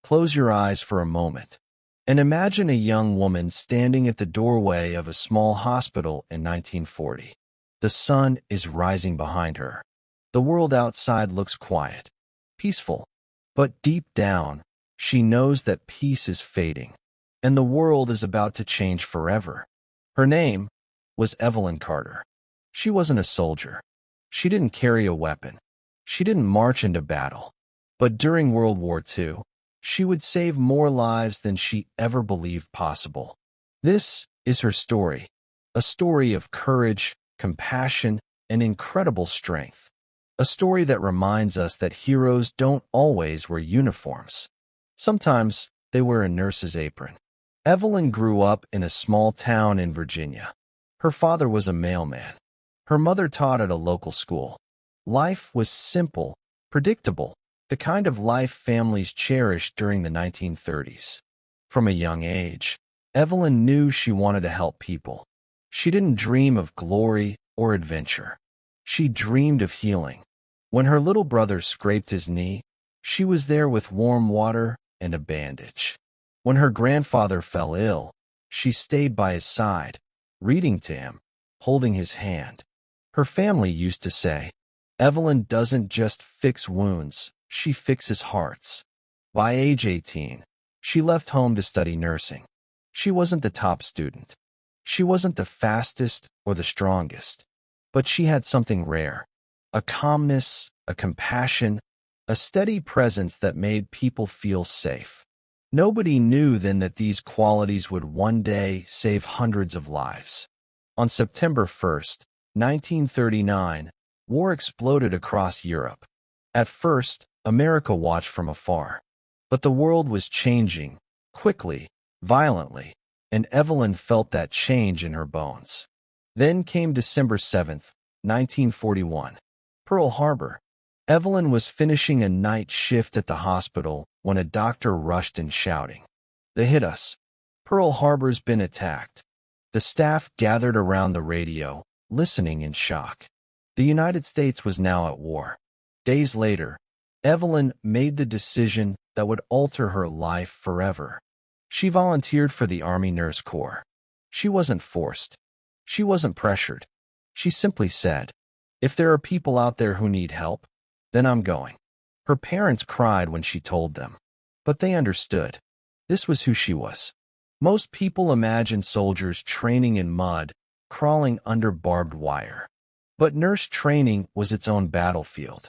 Close your eyes for a moment and imagine a young woman standing at the doorway of a small hospital in 1940. The sun is rising behind her. The world outside looks quiet, peaceful, but deep down, she knows that peace is fading, and the world is about to change forever. Her name was Evelyn Carter. She wasn't a soldier. She didn't carry a weapon. She didn't march into battle. But during World War II, she would save more lives than she ever believed possible. This is her story, a story of courage, compassion, and incredible strength. A story that reminds us that heroes don't always wear uniforms. Sometimes they wear a nurse's apron. Evelyn grew up in a small town in Virginia. Her father was a mailman. Her mother taught at a local school. Life was simple, predictable, the kind of life families cherished during the 1930s. From a young age, Evelyn knew she wanted to help people. She didn't dream of glory or adventure. She dreamed of healing. When her little brother scraped his knee, she was there with warm water and a bandage. When her grandfather fell ill, she stayed by his side, reading to him, holding his hand. Her family used to say, "Evelyn doesn't just fix wounds, she fixes hearts." By age 18, she left home to study nursing. She wasn't the top student. She wasn't the fastest or the strongest. But she had something rare, a calmness, a compassion, a steady presence that made people feel safe. Nobody knew then that these qualities would one day save hundreds of lives. On September 1st, 1939, war exploded across Europe. At first, America watched from afar. But the world was changing, quickly, violently, and Evelyn felt that change in her bones. Then came December 7th, 1941. Pearl Harbor. Evelyn was finishing a night shift at the hospital when a doctor rushed in shouting, "They hit us. Pearl Harbor's been attacked." The staff gathered around the radio, listening in shock. The United States was now at war. Days later, Evelyn made the decision that would alter her life forever. She volunteered for the Army Nurse Corps. She wasn't forced. She wasn't pressured. She simply said, "If there are people out there who need help, then I'm going." Her parents cried when she told them, but they understood. This was who she was. Most people imagine soldiers training in mud, crawling under barbed wire. But nurse training was its own battlefield.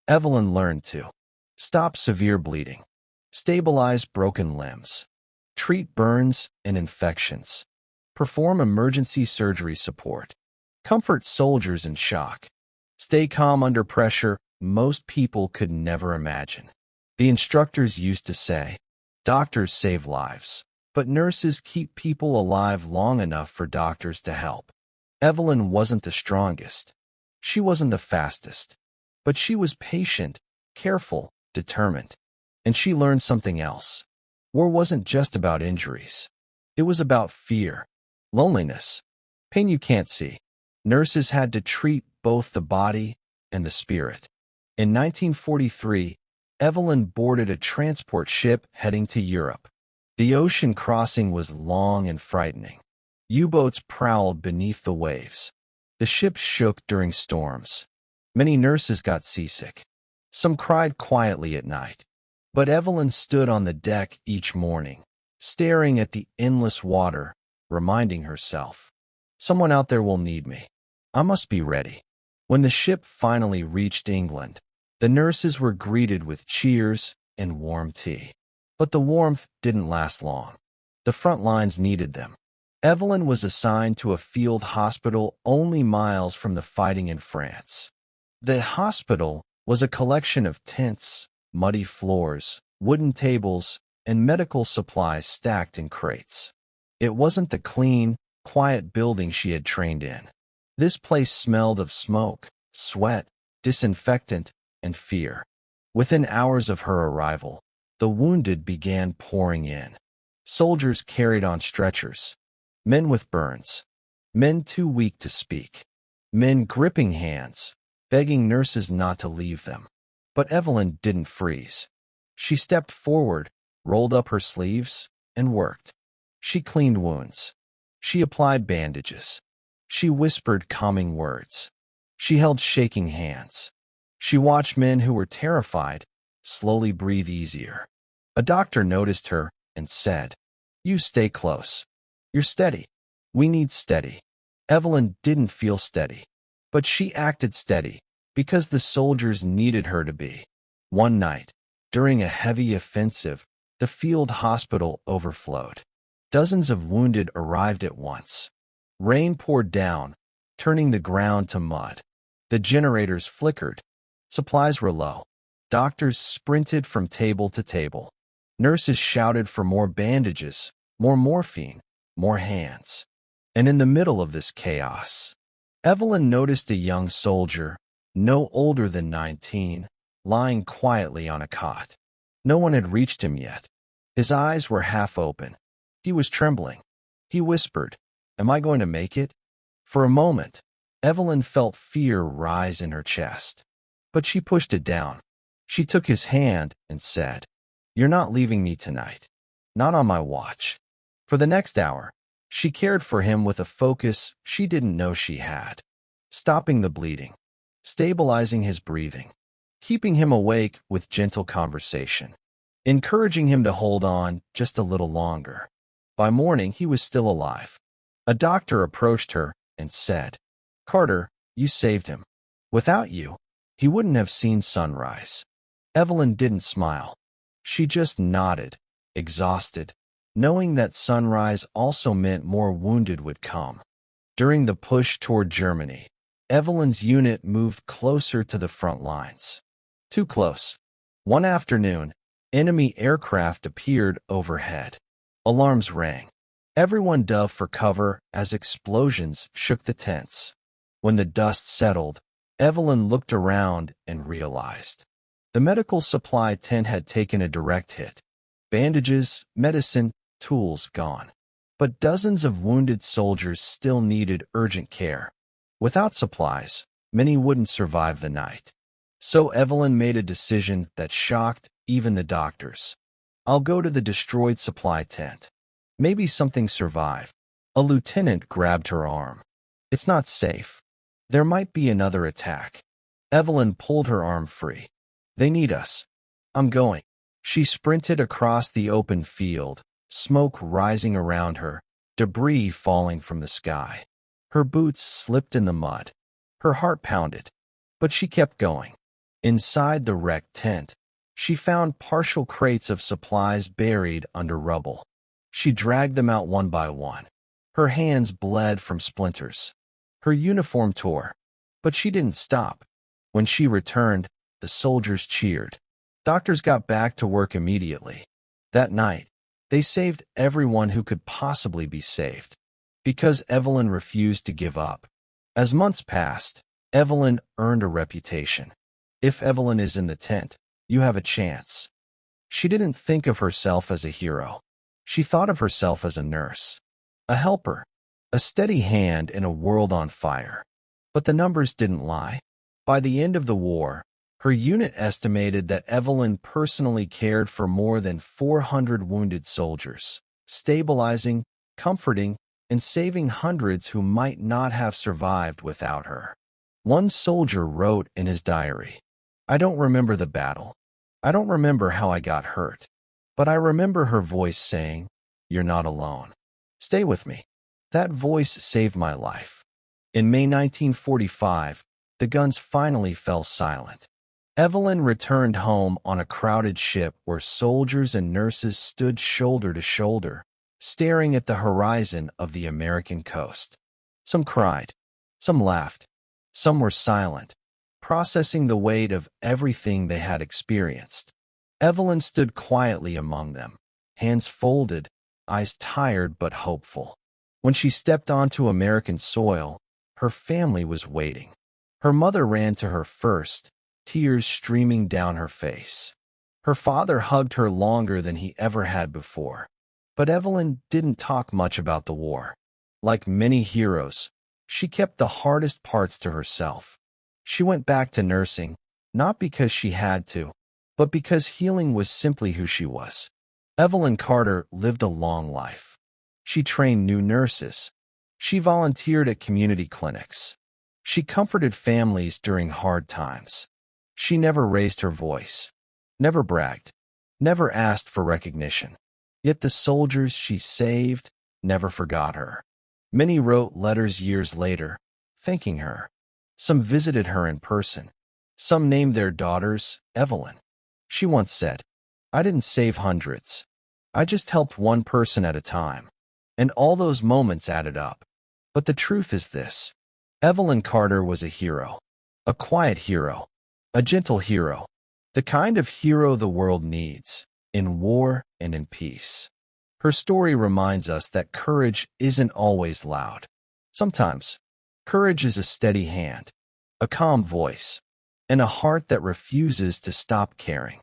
Evelyn learned to stop severe bleeding, stabilize broken limbs, treat burns and infections, perform emergency surgery support, comfort soldiers in shock, stay calm under pressure most people could never imagine. The instructors used to say, "Doctors save lives, but nurses keep people alive long enough for doctors to help." Evelyn wasn't the strongest. She wasn't the fastest. But she was patient, careful, determined. And she learned something else. War wasn't just about injuries. It was about fear, loneliness, pain you can't see. Nurses had to treat both the body and the spirit. In 1943, Evelyn boarded a transport ship heading to Europe. The ocean crossing was long and frightening. U-boats prowled beneath the waves. The ship shook during storms. Many nurses got seasick. Some cried quietly at night. But Evelyn stood on the deck each morning, staring at the endless water, reminding herself, "Someone out there will need me. I must be ready." When the ship finally reached England, the nurses were greeted with cheers and warm tea. But the warmth didn't last long. The front lines needed them. Evelyn was assigned to a field hospital only miles from the fighting in France. The hospital was a collection of tents, muddy floors, wooden tables, and medical supplies stacked in crates. It wasn't the clean, quiet building she had trained in. This place smelled of smoke, sweat, disinfectant, and fear. Within hours of her arrival, the wounded began pouring in. Soldiers carried on stretchers, men with burns, men too weak to speak, men gripping hands, begging nurses not to leave them. But Evelyn didn't freeze. She stepped forward, rolled up her sleeves, and worked. She cleaned wounds. She applied bandages. She whispered calming words. She held shaking hands. She watched men who were terrified slowly breathe easier. A doctor noticed her and said, "You stay close. You're steady. We need steady." Evelyn didn't feel steady, but she acted steady because the soldiers needed her to be. One night, during a heavy offensive, the field hospital overflowed. Dozens of wounded arrived at once. Rain poured down, turning the ground to mud. The generators flickered. Supplies were low. Doctors sprinted from table to table. Nurses shouted for more bandages, more morphine, more hands. And in the middle of this chaos, Evelyn noticed a young soldier, no older than 19, lying quietly on a cot. No one had reached him yet. His eyes were half open. He was trembling. He whispered, "Am I going to make it?" For a moment, Evelyn felt fear rise in her chest. But she pushed it down. She took his hand and said, "You're not leaving me tonight. Not on my watch." For the next hour, she cared for him with a focus she didn't know she had. Stopping the bleeding, stabilizing his breathing, keeping him awake with gentle conversation, encouraging him to hold on just a little longer. By morning, he was still alive. A doctor approached her and said, "Carter, you saved him. Without you, he wouldn't have seen sunrise." Evelyn didn't smile. She just nodded, exhausted, knowing that sunrise also meant more wounded would come. During the push toward Germany, Evelyn's unit moved closer to the front lines. Too close. One afternoon, enemy aircraft appeared overhead. Alarms rang. Everyone dove for cover as explosions shook the tents. When the dust settled, Evelyn looked around and realized the medical supply tent had taken a direct hit. Bandages, medicine, tools gone. But dozens of wounded soldiers still needed urgent care. Without supplies, many wouldn't survive the night. So Evelyn made a decision that shocked even the doctors. "I'll go to the destroyed supply tent. Maybe something survived." A lieutenant grabbed her arm. "It's not safe. There might be another attack." Evelyn pulled her arm free. "They need us. I'm going." She sprinted across the open field, smoke rising around her, debris falling from the sky. Her boots slipped in the mud. Her heart pounded, but she kept going. Inside the wrecked tent, she found partial crates of supplies buried under rubble. She dragged them out one by one. Her hands bled from splinters. Her uniform tore, but she didn't stop. When she returned, the soldiers cheered. Doctors got back to work immediately. That night, they saved everyone who could possibly be saved, because Evelyn refused to give up. As months passed, Evelyn earned a reputation. If Evelyn is in the tent, you have a chance. She didn't think of herself as a hero. She thought of herself as a nurse, a helper, a steady hand in a world on fire. But the numbers didn't lie. By the end of the war, her unit estimated that Evelyn personally cared for more than 400 wounded soldiers, stabilizing, comforting, and saving hundreds who might not have survived without her. One soldier wrote in his diary, "I don't remember the battle. I don't remember how I got hurt. But I remember her voice saying, 'You're not alone. Stay with me.' That voice saved my life." In May 1945, the guns finally fell silent. Evelyn returned home on a crowded ship where soldiers and nurses stood shoulder to shoulder, staring at the horizon of the American coast. Some cried, some laughed, some were silent, processing the weight of everything they had experienced. Evelyn stood quietly among them, hands folded, eyes tired but hopeful. When she stepped onto American soil, her family was waiting. Her mother ran to her first, tears streaming down her face. Her father hugged her longer than he ever had before. But Evelyn didn't talk much about the war. Like many heroes, she kept the hardest parts to herself. She went back to nursing, not because she had to, but because healing was simply who she was. Evelyn Carter lived a long life. She trained new nurses. She volunteered at community clinics. She comforted families during hard times. She never raised her voice, never bragged, never asked for recognition. Yet the soldiers she saved never forgot her. Many wrote letters years later, thanking her. Some visited her in person. Some named their daughters Evelyn. She once said, "I didn't save hundreds. I just helped one person at a time." And all those moments added up. But the truth is this: Evelyn Carter was a hero. A quiet hero. A gentle hero. The kind of hero the world needs, in war and in peace. Her story reminds us that courage isn't always loud. Sometimes, courage is a steady hand, a calm voice, and a heart that refuses to stop caring.